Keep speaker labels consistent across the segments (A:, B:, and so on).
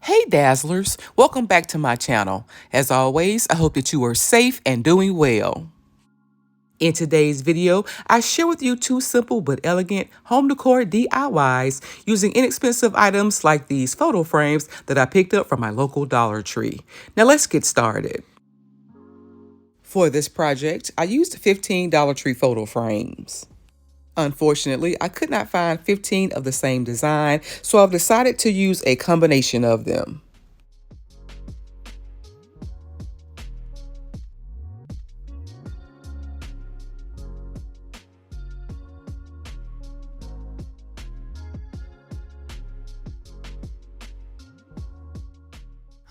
A: Hey Dazzlers, welcome back to my channel. As always, I hope that you are safe and doing well. In today's video, I share with you two simple but elegant home decor DIYs using inexpensive items like these photo frames that I picked up from my local Dollar Tree. Now let's get started. For this project, I used 15 Dollar Tree photo frames. Unfortunately, I could not find 15 of the same design, so I've decided to use a combination of them.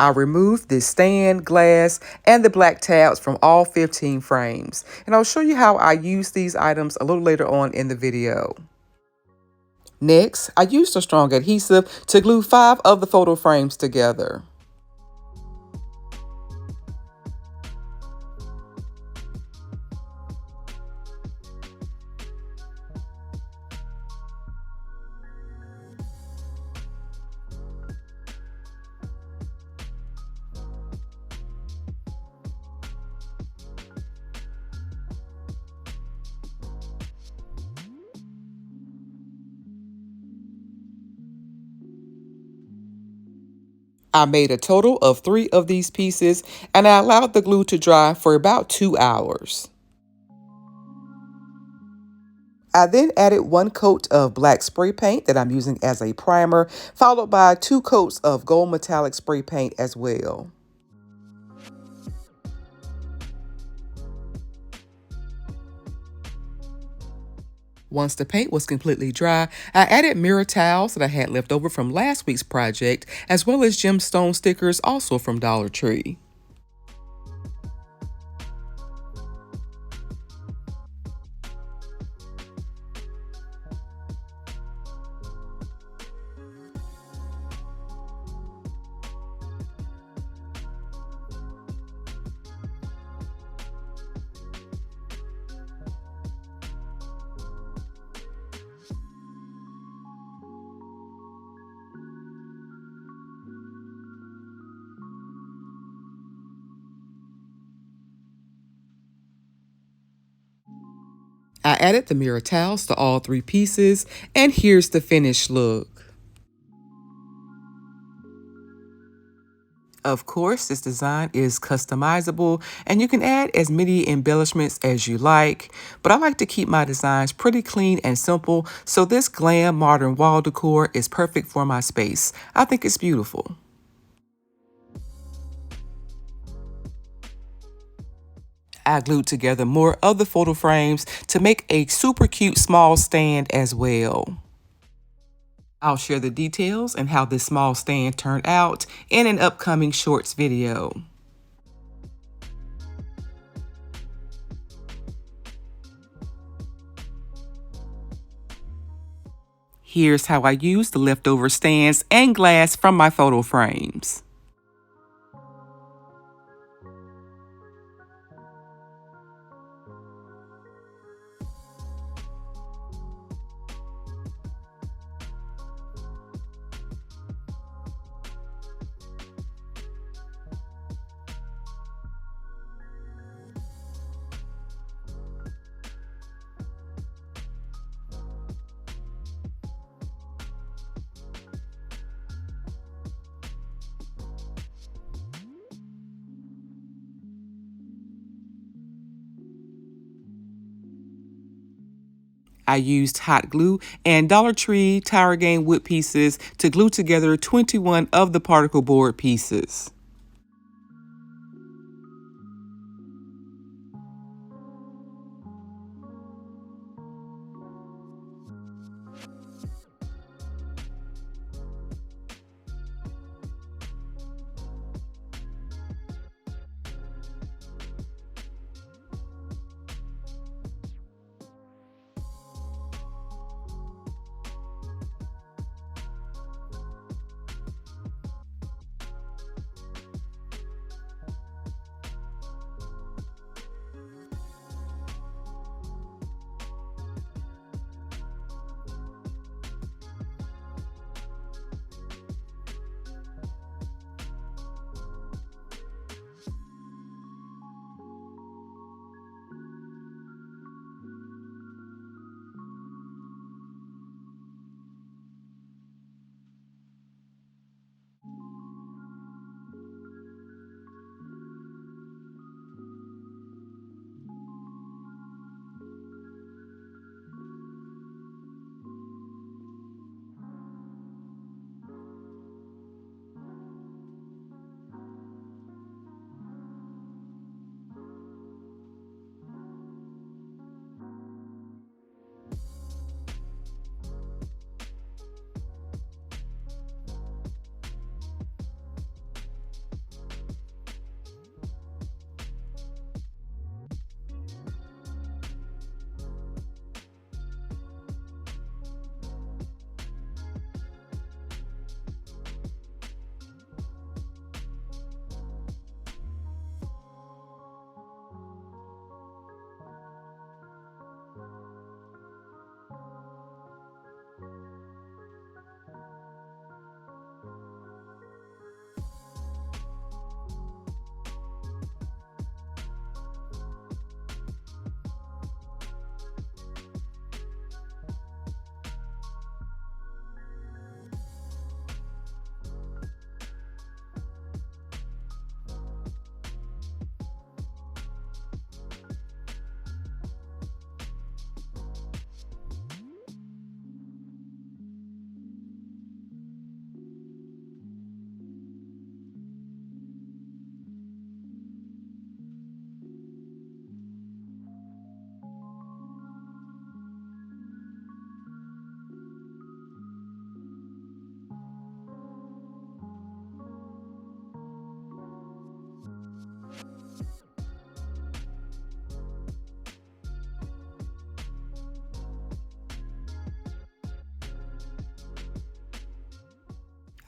A: I'll remove the stand, glass, and the black tabs from all 15 frames, and I'll show you how I use these items a little later on in the video. Next, I used a strong adhesive to glue 5 of the photo frames together. I made a total of 3 of these pieces, and I allowed the glue to dry for about 2 hours. I then added 1 coat of black spray paint that I'm using as a primer, followed by 2 coats of gold metallic spray paint as well. Once the paint was completely dry, I added mirror towels that I had left over from last week's project, as well as gemstone stickers also from Dollar Tree. I added the mirror towels to all 3 pieces, and here's the finished look. Of course, this design is customizable and you can add as many embellishments as you like, but I like to keep my designs pretty clean and simple, so this glam modern wall decor is perfect for my space. I think it's beautiful. I glued together more of the photo frames to make a super cute small stand as well. I'll share the details and how this small stand turned out in an upcoming shorts video. Here's how I used the leftover stands and glass from my photo frames. I used hot glue and Dollar Tree Tower Game wood pieces to glue together 21 of the particle board pieces.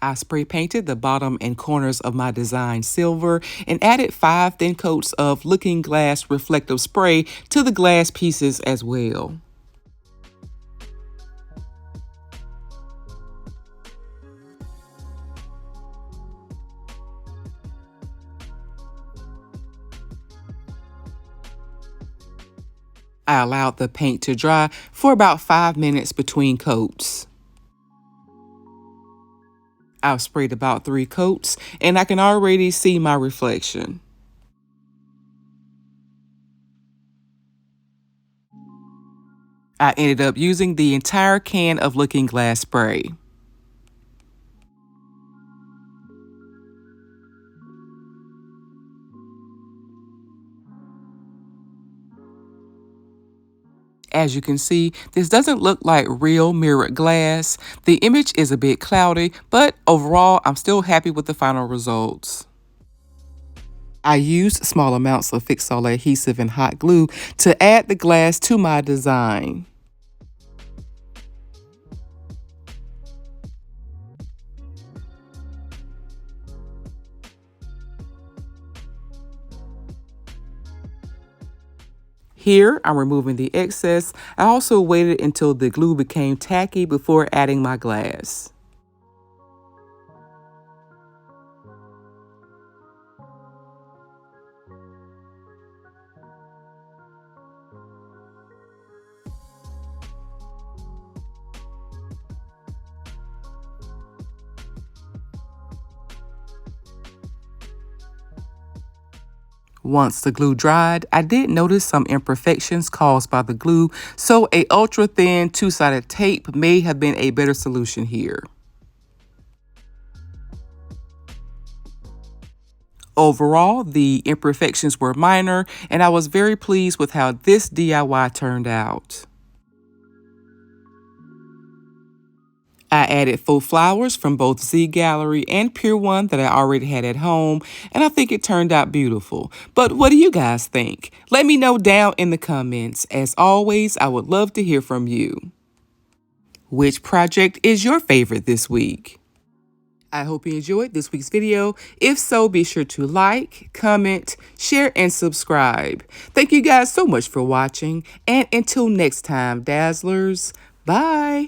A: I spray painted the bottom and corners of my design silver and added 5 thin coats of Looking Glass reflective spray to the glass pieces as well. I allowed the paint to dry for about 5 minutes between coats. I've sprayed about 3 coats and I can already see my reflection. I ended up using the entire can of Looking Glass spray. As you can see, this doesn't look like real mirrored glass. The image is a bit cloudy, but overall, I'm still happy with the final results. I used small amounts of Fix-All adhesive and hot glue to add the glass to my design. Here, I'm removing the excess. I also waited until the glue became tacky before adding my glass. Once the glue dried, I did notice some imperfections caused by the glue, so a ultra thin two-sided tape may have been a better solution here. Overall, the imperfections were minor, and I was very pleased with how this DIY turned out. I added faux flowers from both Z Gallerie and Pier 1 that I already had at home, and I think it turned out beautiful. But what do you guys think? Let me know down in the comments. As always, I would love to hear from you. Which project is your favorite this week? I hope you enjoyed this week's video. If so, be sure to like, comment, share, and subscribe. Thank you guys so much for watching, and until next time, Dazzlers, bye!